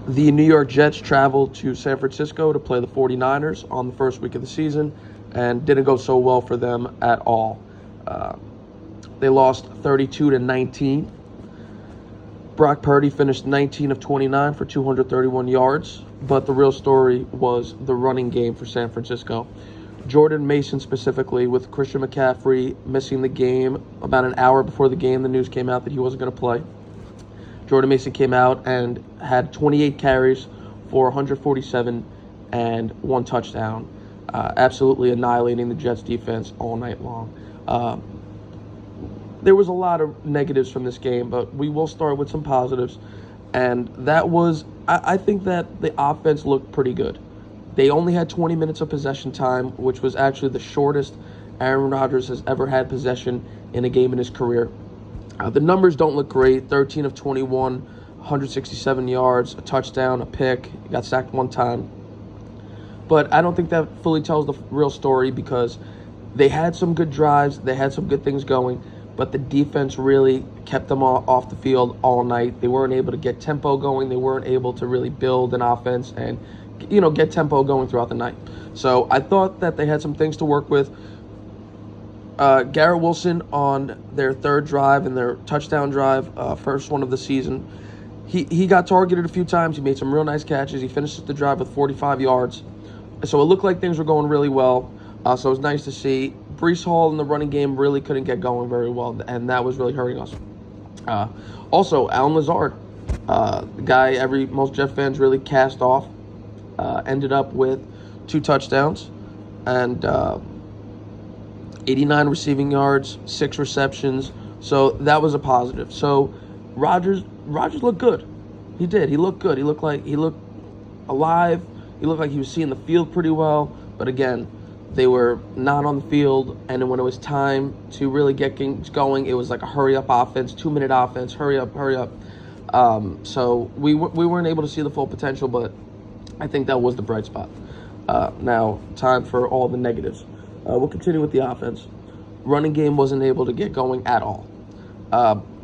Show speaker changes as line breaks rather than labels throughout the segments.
The New York Jets traveled to San Francisco to play the 49ers on the first week of the season, and didn't go so well for them at all. Uh, they lost 32-19. Brock Purdy finished 19 of 29 for 231 yards, but the real story was the running game for San Francisco. Jordan Mason specifically, with Christian McCaffrey missing the game about an hour before the game, the news came out that he wasn't going to play. Jordan Mason came out and had 28 carries for 147 and one touchdown, absolutely annihilating the Jets defense all night long. There was a lot of negatives from this game, but we will start with some positives. And that was, I think that the offense looked pretty good. They only had 20 minutes of possession time, which was actually the shortest Aaron Rodgers has ever had possession in a game in his career. The numbers don't look great. 13 of 21, 167 yards, a touchdown, a pick. He got sacked one time. But I don't think that fully tells the real story, because they had some good drives. They had some good things going. But the defense really kept them off the field all night. They weren't able to get tempo going. They weren't able to really build an offense and, get tempo going throughout the night. So I thought that they had some things to work with. Garrett Wilson on their third drive and their touchdown drive, first one of the season, he got targeted a few times. He made some real nice catches. He finished the drive with 45 yards. So it looked like things were going really well. So it was nice to see. Breece Hall in the running game really couldn't get going very well, and that was really hurting us. Also, Allen Lazard, the guy most Jet fans really cast off, ended up with 2 touchdowns and 89 receiving yards, 6 receptions. So that was a positive. So Rodgers looked good. He did. He looked good. He looked alive. He looked like he was seeing the field pretty well. But again, they were not on the field, and when it was time to really get things going, it was like a hurry-up offense, 2-minute offense, hurry up. So we weren't able to see the full potential, but I think that was the bright spot. Now, time for all the negatives. We'll continue with the offense. Running game wasn't able to get going at all.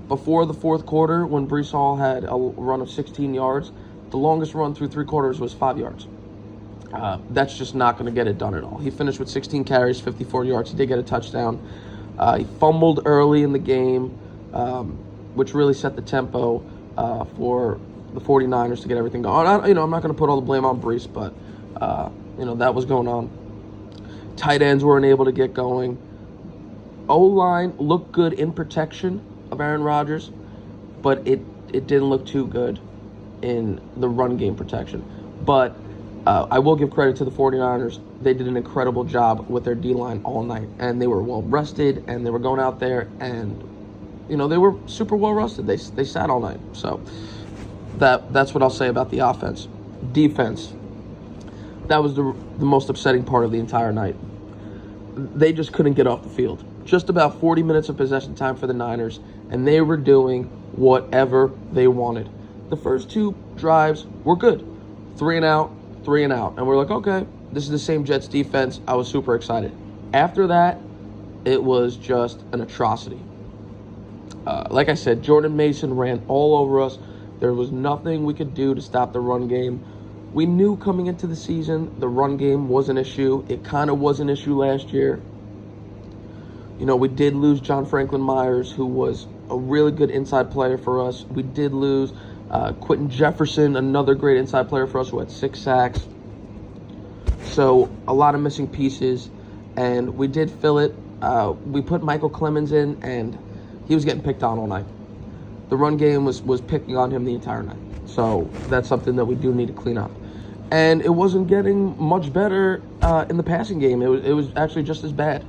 Before the fourth quarter, when Breece Hall had a run of 16 yards, the longest run through 3 quarters was 5 yards. That's just not going to get it done at all. He finished with 16 carries, 54 yards. He did get a touchdown. He fumbled early in the game, which really set the tempo for the 49ers to get everything going. I'm not going to put all the blame on Breece, but that was going on. Tight ends weren't able to get going. O-line looked good in protection of Aaron Rodgers, but it didn't look too good in the run game protection. But I will give credit to the 49ers. They did an incredible job with their D-line all night, and they were well rested, and they were going out there, and they were super well rested. They sat all night. So that's what I'll say about the offense. Defense, that was the most upsetting part of the entire night. They just couldn't get off the field. Just about 40 minutes of possession time for the Niners, and they were doing whatever they wanted. The first 2 drives were good. 3 and out. And we're like, okay, this is the same Jets defense. I was super excited. After that, it was just an atrocity. Like I said, Jordan Mason ran all over us. There was nothing we could do to stop the run game. We knew coming into the season the run game was an issue. It kind of was an issue last year. We did lose John Franklin Myers, who was a really good inside player for us. We did lose Quentin Jefferson, another great inside player for us, who had 6 sacks. So a lot of missing pieces, and we did fill it. We put Michael Clemens in, and he was getting picked on all night. The run game was picking on him the entire night. So that's something that we do need to clean up. And it wasn't getting much better in the passing game. It was actually just as bad.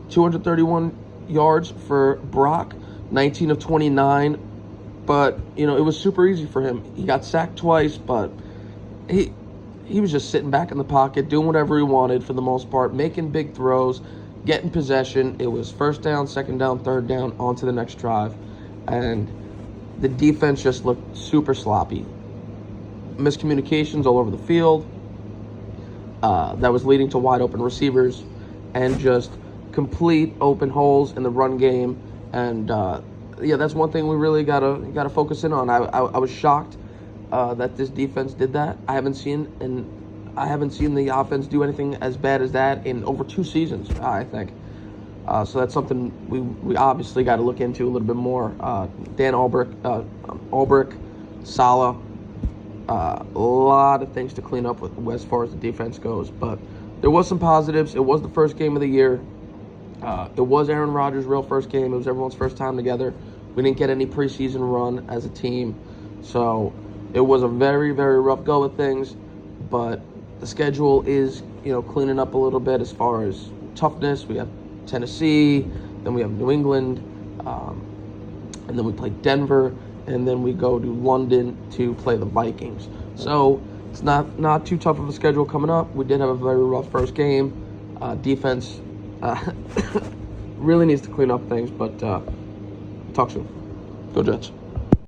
231 yards for Brock, 19 of 29. But, it was super easy for him. He got sacked twice, but he was just sitting back in the pocket, doing whatever he wanted for the most part, making big throws, getting possession. It was first down, second down, third down, on to the next drive. And the defense just looked super sloppy. Miscommunications all over the field. That was leading to wide open receivers and just complete open holes in the run game. And that's one thing we really gotta focus in on. I was shocked that this defense did that. I haven't seen the offense do anything as bad as that in over 2 seasons, I think. So that's something we obviously got to look into a little bit more. Dan Ulbrich, Salah, a lot of things to clean up with as far as the defense goes. But there was some positives. It was the first game of the year. It was Aaron Rodgers' real first game. It was everyone's first time together. We didn't get any preseason run as a team. So it was a very, very rough go of things. But the schedule is, cleaning up a little bit as far as toughness. We have Tennessee, then we have New England, and then we play Denver, and then we go to London to play the Vikings. So it's not too tough of a schedule coming up. We did have a very rough first game. Defense really needs to clean up things, but talk soon. Go Jets.